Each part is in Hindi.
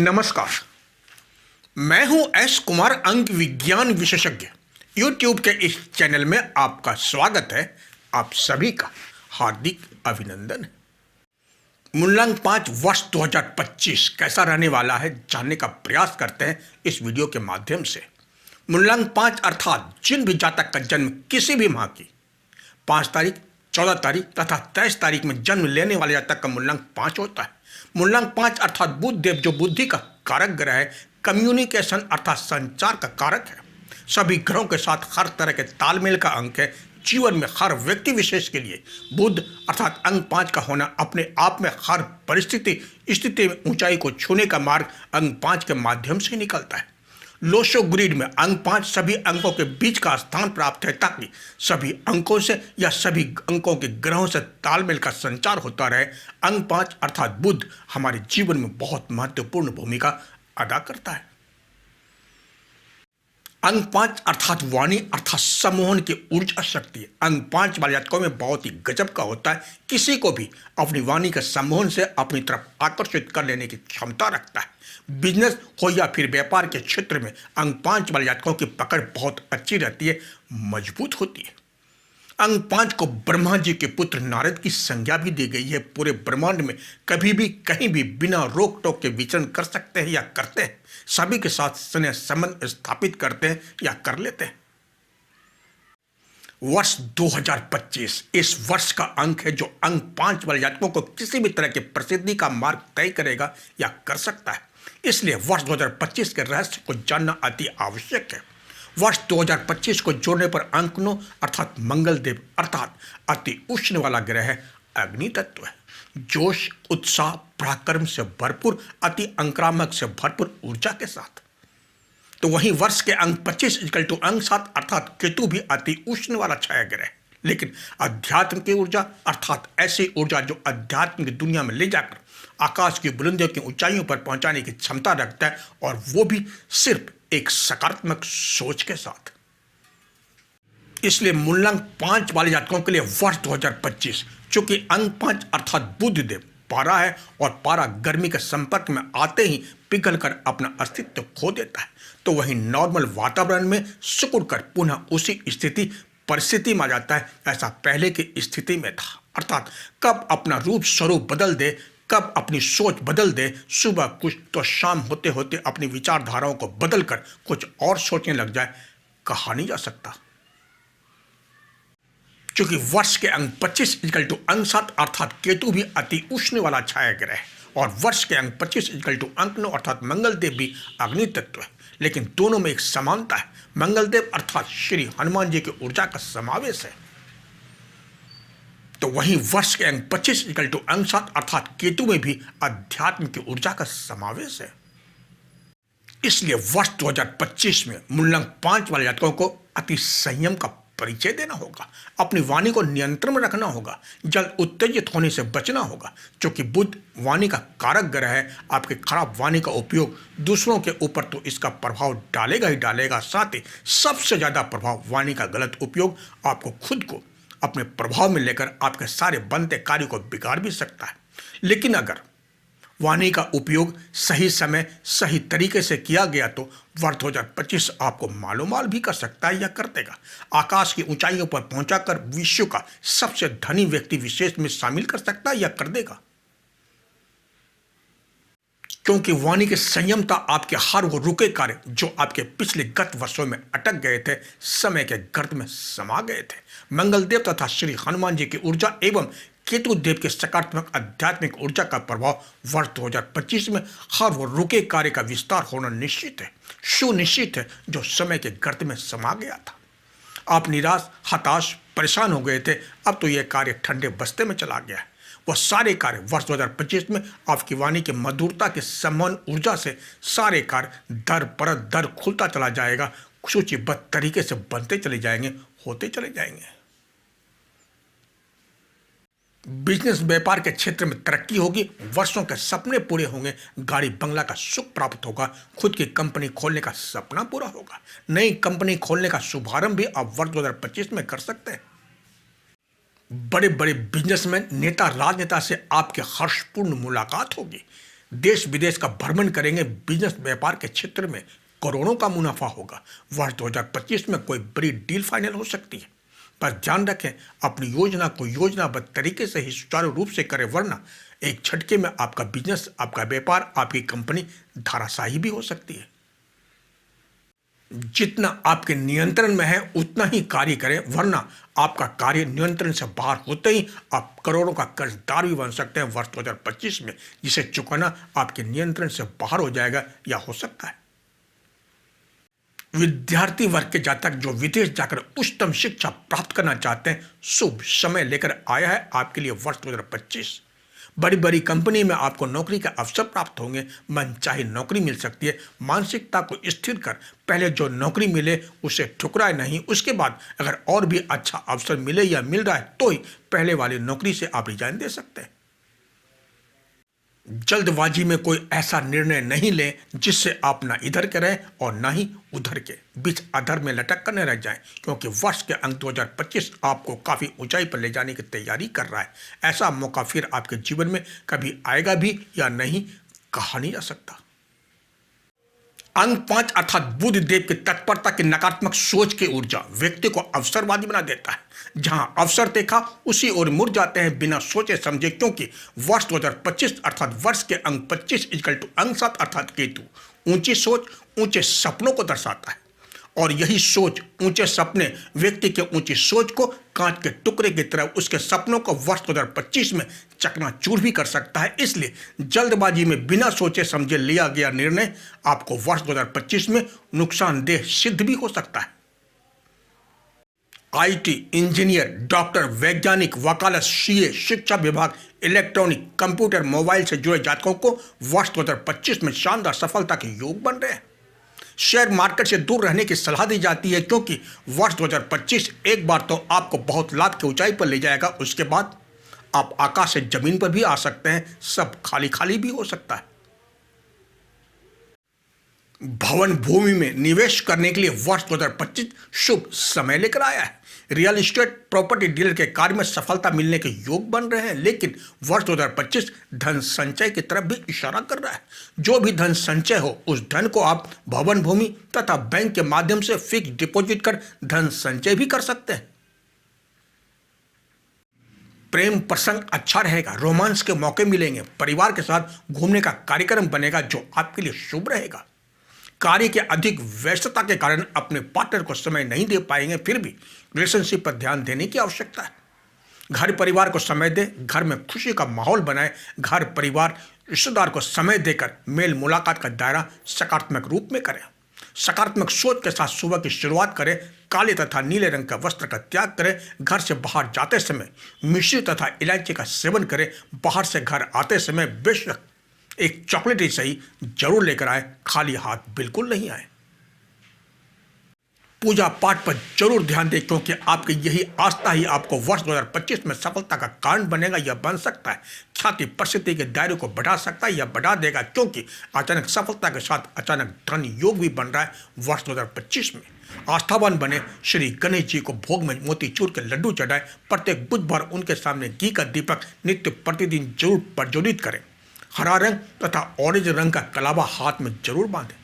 नमस्कार। मैं हूं एस कुमार, अंक विज्ञान विशेषज्ञ। यूट्यूब के इस चैनल में आपका स्वागत है। आप सभी का हार्दिक अभिनंदन। मूल्यांक 5 वर्ष 2025 कैसा रहने वाला है जानने का प्रयास करते हैं इस वीडियो के माध्यम से। मूल्यांक 5 अर्थात जिन भी जातक का जन्म किसी भी माह की 5 तारीख, 14 तारीख तथा 23 तारीख में जन्म लेने वाले जातक का मूल्यांक 5 होता है। मूल्यांक 5 अर्थात बुध देव जो बुद्धि का कारक ग्रह है, कम्युनिकेशन अर्थात संचार का कारक है, सभी ग्रहों के साथ हर तरह के तालमेल का अंक है। जीवन में हर व्यक्ति विशेष के लिए बुध अर्थात अंक 5 का होना अपने आप में हर परिस्थिति स्थिति में ऊंचाई को छूने का मार्ग अंक 5 के माध्यम से निकलता है। लोशो ग्रिड में अंक 5 सभी अंकों के बीच का स्थान प्राप्त है ताकि सभी अंकों से या सभी अंकों के ग्रहों से तालमेल का संचार होता रहे। अंक 5 अर्थात बुध हमारे जीवन में बहुत महत्वपूर्ण भूमिका अदा करता है। अंक 5 अर्थात वाणी अर्थात सम्मोहन की ऊर्जा शक्ति अंक 5 वाले जातकों में बहुत ही गजब का होता है। किसी को भी अपनी वाणी के सम्मोहन से अपनी तरफ आकर्षित कर लेने की क्षमता रखता है। बिजनेस हो या फिर व्यापार के क्षेत्र में अंक 5 वाले जातकों की पकड़ बहुत अच्छी रहती है, मजबूत होती है। अंक 5 को ब्रह्मा जी के पुत्र नारद की संज्ञा भी दी गई है। पूरे ब्रह्मांड में कभी भी कहीं भी बिना रोक टोक के विचरण कर सकते हैं या करते हैं, सभी के साथ स्नेह संबंध स्थापित करते हैं या कर लेते हैं। वर्ष 2025 इस वर्ष का अंक है जो अंक 5 वाले जातकों को किसी भी तरह की प्रसिद्धि का मार्ग तय करेगा या कर सकता है। इसलिए वर्ष 2025 के रहस्य को जानना अति आवश्यक है। वर्ष 2025 को जोड़ने पर अंक 9 अर्थात मंगल देव अर्थात अति उष्ण वाला ग्रह है, अग्नि तत्व है। जोश, उत्साह, पराक्रम से भरपूर, अति अंक्रामक से भरपूर ऊर्जा के साथ। तो वहीं वर्ष के अंक 25 इक्वल टू अंक 7 अर्थात केतु भी अति उष्ण वाला छाया ग्रह है, लेकिन अध्यात्म की ऊर्जा अर्थात ऐसी ऊर्जा जो अध्यात्म की दुनिया में ले जाकर आकाश की बुलंदियों की ऊंचाइयों पर पहुंचाने की क्षमता रखता है, और वो भी सिर्फ एक सकारात्मक सोच के साथ। इसलिए मूल्यांक 5 वाले जातकों के लिए वर्ष 2025 चूंकि अंक 5 अर्थात बुध देव पारा है और पारा गर्मी के संपर्क में आते ही पिघल कर अपना अस्तित्व खो देता है, तो वहीं नॉर्मल वातावरण में सिकुड़ कर पुनः उसी स्थिति परिस्थिति में आ जाता है ऐसा पहले की स्थिति में था। अर्थात कब अपना रूप स्वरूप बदल दे, कब अपनी सोच बदल दे, सुबह कुछ तो शाम होते होते अपनी विचारधाराओं को बदलकर कुछ और सोचने लग जाए, कहा नहीं जा सकता। क्योंकि वर्ष के अंक 25 इक्वल टू अंक 7 अर्थात केतु भी अति उष्ण वाला छाया ग्रह है, और वर्ष के अंक 25 इक्वल टू अंक 9 अर्थात मंगल देव भी अग्नि तत्व है, लेकिन दोनों में एक समानता है। मंगल देव अर्थात श्री हनुमान जी की ऊर्जा का समावेश है। तो वहीं वर्ष के अंक 25 इक्वल टू अंक 7 अर्थात केतु में भी अध्यात्म की ऊर्जा का समावेश है। इसलिए वर्ष 2025 में मूल्यांक 5 वाले जातकों को अति संयम का परिचय देना होगा, अपनी वाणी को नियंत्रण में रखना होगा, जल्द उत्तेजित होने से बचना होगा, क्योंकि बुध वाणी का कारक ग्रह है। आपके खराब वाणी का उपयोग दूसरों के ऊपर तो इसका प्रभाव डालेगा ही डालेगा, साथ ही सबसे ज़्यादा प्रभाव वाणी का गलत उपयोग आपको खुद को अपने प्रभाव में लेकर आपके सारे बनते कार्य को बिगाड़ भी सकता है। लेकिन अगर वाणी का उपयोग सही समय सही तरीके से किया गया तो वर्ष 2025 आपको मालोमाल भी कर सकता है या कर देगा। आकाश की ऊंचाइयों पर पहुंचाकर विश्व का सबसे धनी व्यक्ति विशेष में शामिल कर सकता है या कर देगा, क्योंकि वाणी की संयमता आपके हर वो रुके कार्य जो आपके पिछले गत वर्षों में अटक गए थे, समय के गर्त में समा गए थे। मंगल देव तथा श्री हनुमान जी की ऊर्जा एवं केतु देव के सकारात्मक आध्यात्मिक ऊर्जा का प्रभाव वर्ष 2025 में हर वो रुके कार्य का विस्तार होना निश्चित है, सुनिश्चित है, जो समय के गर्त में समा गया था। आप निराश, हताश, परेशान हो गए थे, अब तो यह कार्य ठंडे बस्ते में चला गया है। वह सारे कार्य वर्ष 2025 में आपकी वाणी की मधुरता के समान ऊर्जा से सारे कार्य दर पर दर खुलता चला जाएगा, सूचीबद्ध तरीके से बनते चले जाएंगे, होते चले जाएंगे। बिजनेस व्यापार के क्षेत्र में तरक्की होगी, वर्षों के सपने पूरे होंगे, गाड़ी बंगला का सुख प्राप्त होगा, खुद की कंपनी खोलने का सपना पूरा होगा। नई कंपनी खोलने का शुभारंभ भी आप वर्ष 2025 में कर सकते हैं। बड़े बड़े बिजनेसमैन, नेता, राजनेता से आपकी हर्षपूर्ण मुलाकात होगी। देश विदेश का भ्रमण करेंगे, बिजनेस व्यापार के क्षेत्र में करोड़ों का मुनाफा होगा। वर्ष 2025 में कोई बड़ी डील फाइनल हो सकती है। पर ध्यान रखें, अपनी योजना को योजनाबद्ध तरीके से ही सुचारू रूप से करें, वरना एक झटके में आपका बिजनेस, आपका व्यापार, आपकी कंपनी धराशायी भी हो सकती है। जितना आपके नियंत्रण में है उतना ही कार्य करें, वरना आपका कार्य नियंत्रण से बाहर होते ही आप करोड़ों का कर्जदार भी बन सकते हैं वर्ष 2025 में, जिसे चुकाना आपके नियंत्रण से बाहर हो जाएगा या हो सकता है। विद्यार्थी वर्ग के जातक जो विदेश जाकर उच्चतम शिक्षा प्राप्त करना चाहते हैं, शुभ समय लेकर आया है आपके लिए वर्ष 2025। बड़ी बड़ी कंपनी में आपको नौकरी के अवसर प्राप्त होंगे, मनचाही नौकरी मिल सकती है। मानसिकता को स्थिर कर पहले जो नौकरी मिले उसे ठुकराए नहीं, उसके बाद अगर और भी अच्छा अवसर मिले या मिल रहा है तो ही पहले वाली नौकरी से आप रिजाइन दे सकते हैं। जल्दबाजी में कोई ऐसा निर्णय नहीं लें जिससे आप ना इधर के रहें और ना ही उधर के बीच अधर में लटक कर न रह जाएं, क्योंकि वर्ष के अंक 2025 आपको काफ़ी ऊंचाई पर ले जाने की तैयारी कर रहा है। ऐसा मौका फिर आपके जीवन में कभी आएगा भी या नहीं, कहा नहीं जा सकता। अंक 5 अर्थात बुध देव की तत्परता की नकारात्मक सोच की ऊर्जा व्यक्ति को अवसरवादी बना देता है। जहां अवसर देखा उसी ओर मुड़ जाते हैं बिना सोचे समझे, क्योंकि वर्ष 2025 अर्थात वर्ष के अंक 25 इक्वल टू अंक 7 अर्थात केतु ऊंची सोच ऊंचे सपनों को दर्शाता है। और यही सोच, ऊंचे सपने व्यक्ति के ऊंची सोच को कांच के टुकड़े की तरह उसके सपनों को वर्ष 2025 में चकनाचूर भी कर सकता है। इसलिए जल्दबाजी में बिना सोचे समझे लिया गया निर्णय आपको वर्ष 2025 में नुकसानदेह सिद्ध भी हो सकता है। आईटी, इंजीनियर, डॉक्टर, वैज्ञानिक, वकालत, सीए, शिक्षा विभाग, इलेक्ट्रॉनिक, कंप्यूटर, मोबाइल से जुड़े जातकों को वर्ष 2025 में शानदार सफलता के योग बन रहे हैं। शेयर मार्केट से दूर रहने की सलाह दी जाती है, क्योंकि वर्ष 2025 एक बार तो आपको बहुत लाभ की ऊंचाई पर ले जाएगा, उसके बाद आप आकाश से जमीन पर भी आ सकते हैं। सब खाली खाली भी हो सकता है। भवन भूमि में निवेश करने के लिए वर्ष 2025 शुभ समय लेकर आया है। रियल एस्टेट प्रॉपर्टी डीलर के कार्य में सफलता मिलने के योग बन रहे हैं, लेकिन वर्ष 2025 धन संचय की तरफ भी इशारा कर रहा है। जो भी धन संचय हो उस धन को आप भवन भूमि तथा बैंक के माध्यम से फिक्स डिपॉजिट कर धन संचय भी कर सकते हैं। प्रेम प्रसंग अच्छा रहेगा, रोमांस के मौके मिलेंगे, परिवार के साथ घूमने का कार्यक्रम बनेगा जो आपके लिए शुभ रहेगा। कार्य के अधिक व्यस्तता के कारण अपने पार्टनर को समय नहीं दे पाएंगे, फिर भी रिलेशनशिप पर ध्यान देने की आवश्यकता है। घर परिवार को समय दें, घर में खुशी का माहौल बनाएं, घर परिवार रिश्तेदार को समय देकर मेल मुलाकात का दायरा सकारात्मक रूप में करें। सकारात्मक सोच के साथ सुबह की शुरुआत करें। काले तथा नीले रंग का वस्त्र का त्याग करें। घर से बाहर जाते समय मिश्री तथा इलायची का सेवन करें। बाहर से घर आते समय बेशक एक चॉकलेट ही सही जरूर लेकर आए, खाली हाथ बिल्कुल नहीं आए। पूजा पाठ पर जरूर ध्यान दें, क्योंकि आपकी यही आस्था ही आपको वर्ष 2025 में सफलता का कारण बनेगा या बन सकता है। ख्याति प्रसिद्धि के दायरे को बढ़ा सकता है या बढ़ा देगा, क्योंकि अचानक सफलता के साथ अचानक धन योग भी बन रहा है वर्ष 2025 में। आस्थावान बने, श्री गणेश जी को भोग में मोतीचूर के लड्डू चढ़ाएं। प्रत्येक बुधवार उनके सामने घी का दीपक नित्य प्रतिदिन जरूर प्रज्वलित करें। हरा रंग तथा ऑरेंज रंग का कलावा हाथ में जरूर बांधें।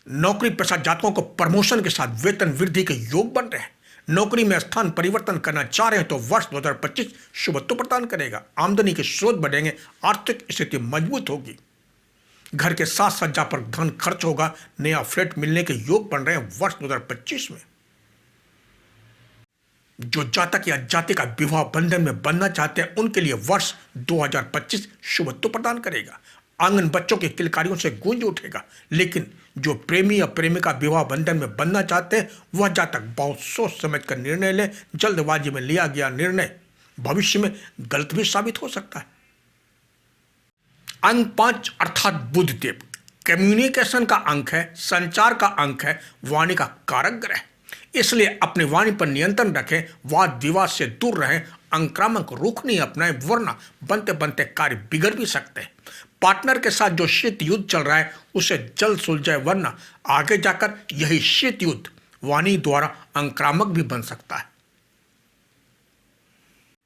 नौकरी पेशा जातकों को प्रमोशन के साथ वेतन वृद्धि के योग बन रहे हैं। नौकरी में स्थान परिवर्तन करना चाह रहे हैं तो वर्ष 2025 शुभत्व प्रदान करेगा। आमदनी के स्रोत बढ़ेंगे, आर्थिक स्थिति मजबूत होगी। घर के साथ सज्जा पर धन खर्च होगा। नया फ्लैट मिलने के योग बन रहे हैं वर्ष 2025 में। जो जातक या जातिका विवाह बंधन में बनना चाहते हैं उनके लिए वर्ष 2025 शुभत्व प्रदान करेगा। आंगन बच्चों की किलकारियों से गूंज उठेगा। लेकिन जो प्रेमी या प्रेमिका विवाह बंधन में बनना चाहते हैं वह जातक बहुत सोच समझ कर निर्णय लें। जल्दबाजी में लिया गया निर्णय भविष्य में गलत भी साबित हो सकता है। अंक 5 अर्थात बुध देव कम्युनिकेशन का अंक है, संचार का अंक है, वाणी का कारक ग्रह। इसलिए अपनी वाणी पर नियंत्रण रखें, वाद विवाद से दूर रहें, आक्रामक रुख नहीं अपनाएं, वरना बनते बनते कार्य बिगड़ भी सकते हैं। पार्टनर के साथ जो शीत युद्ध चल रहा है उसे जल्द सुलझाए, वरना आगे जाकर यही शीत युद्ध वाणी द्वारा आक्रामक भी बन सकता है।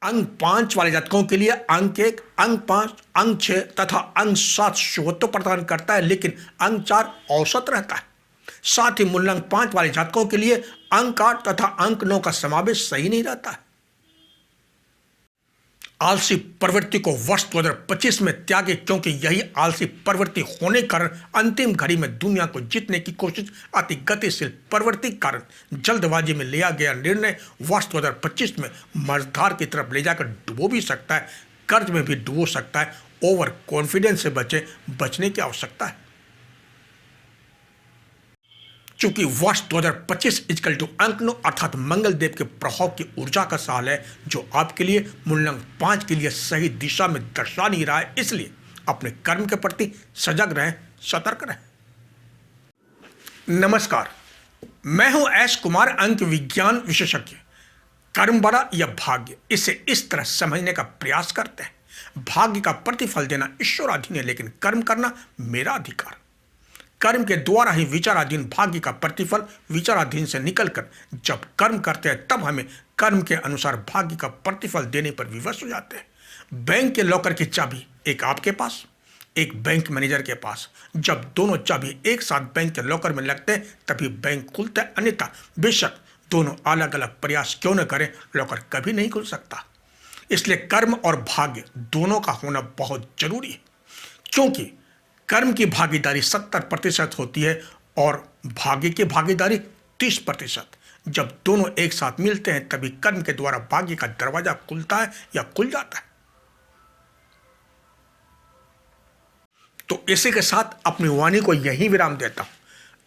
अंक 5 वाले जातकों के लिए अंक 1, अंक 5, अंक 6 तथा अंक 7 शुभत्व प्रदान करता है, लेकिन अंक 4 औसत रहता है। साथ ही मूल अंक 5 वाले जातकों के लिए अंक 8 तथा अंक 9 का समावेश सही नहीं रहता है। आलसी प्रवृत्ति को वर्ष 2025 में त्यागे, क्योंकि यही आलसी प्रवृत्ति होने के कारण अंतिम घड़ी में दुनिया को जीतने की कोशिश अति गतिशील प्रवृत्ति के कारण जल्दबाजी में लिया गया निर्णय वर्ष 2025 में मझधार की तरफ ले जाकर डुबो भी सकता है, कर्ज में भी डुबो सकता है। ओवर कॉन्फिडेंस से बचने की आवश्यकता है। चूंकि वर्ष 2025 इजकल टू अंक 9 अर्थात मंगल देव के प्रभाव की ऊर्जा का साल है, जो आपके लिए मूल अंक 5 के लिए सही दिशा में दर्शा नहीं रहा है, इसलिए अपने कर्म के प्रति सजग रहें, सतर्क रहें। नमस्कार, मैं हूं एस कुमार, अंक विज्ञान विशेषज्ञ। कर्म बड़ा या भाग्य, इसे इस तरह समझने का प्रयास करते हैं। भाग्य का प्रतिफल देना ईश्वराधीन है, लेकिन कर्म करना मेरा अधिकार। कर्म के द्वारा ही विचाराधीन भाग्य का प्रतिफल विचाराधीन से निकलकर जब कर्म करते हैं, तब हमें कर्म के अनुसार भाग्य का प्रतिफल देने पर विवश हो जाते हैं। बैंक के लॉकर की चाबी एक आपके पास, एक बैंक मैनेजर के पास। जब दोनों चाबी एक साथ बैंक के लॉकर में लगते हैं, तभी बैंक खुलता है, अन्यथा बेशक दोनों अलग अलग प्रयास क्यों न करें, लॉकर कभी नहीं खुल सकता। इसलिए कर्म और भाग्य दोनों का होना बहुत जरूरी है, क्योंकि कर्म की भागीदारी 70% होती है और भाग्य की भागीदारी 30%। जब दोनों एक साथ मिलते हैं, तभी कर्म के द्वारा भाग्य का दरवाजा खुलता है या खुल जाता है। तो इसी के साथ अपनी वाणी को यहीं विराम देता हूं।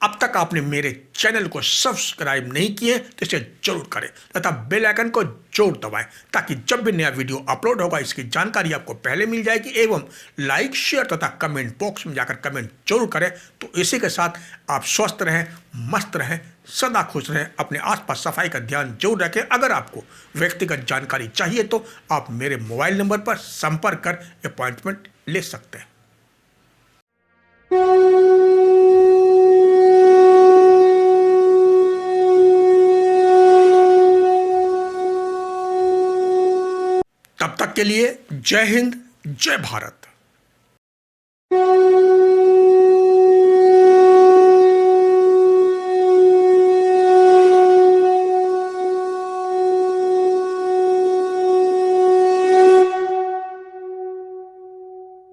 अब तक आपने मेरे चैनल को सब्सक्राइब नहीं किए तो इसे जरूर करें तथा बेल आइकन को जरूर दबाएं, ताकि जब भी नया वीडियो अपलोड होगा इसकी जानकारी आपको पहले मिल जाएगी। एवं लाइक, शेयर तथा कमेंट बॉक्स में जाकर कमेंट जरूर करें। तो इसी के साथ आप स्वस्थ रहें, मस्त रहें, सदा खुश रहें, अपने आसपास सफाई का ध्यान जरूर रखें। अगर आपको व्यक्तिगत जानकारी चाहिए तो आप मेरे मोबाइल नंबर पर संपर्क कर अपॉइंटमेंट ले सकते हैं। तब तक के लिए जय हिंद, जय भारत।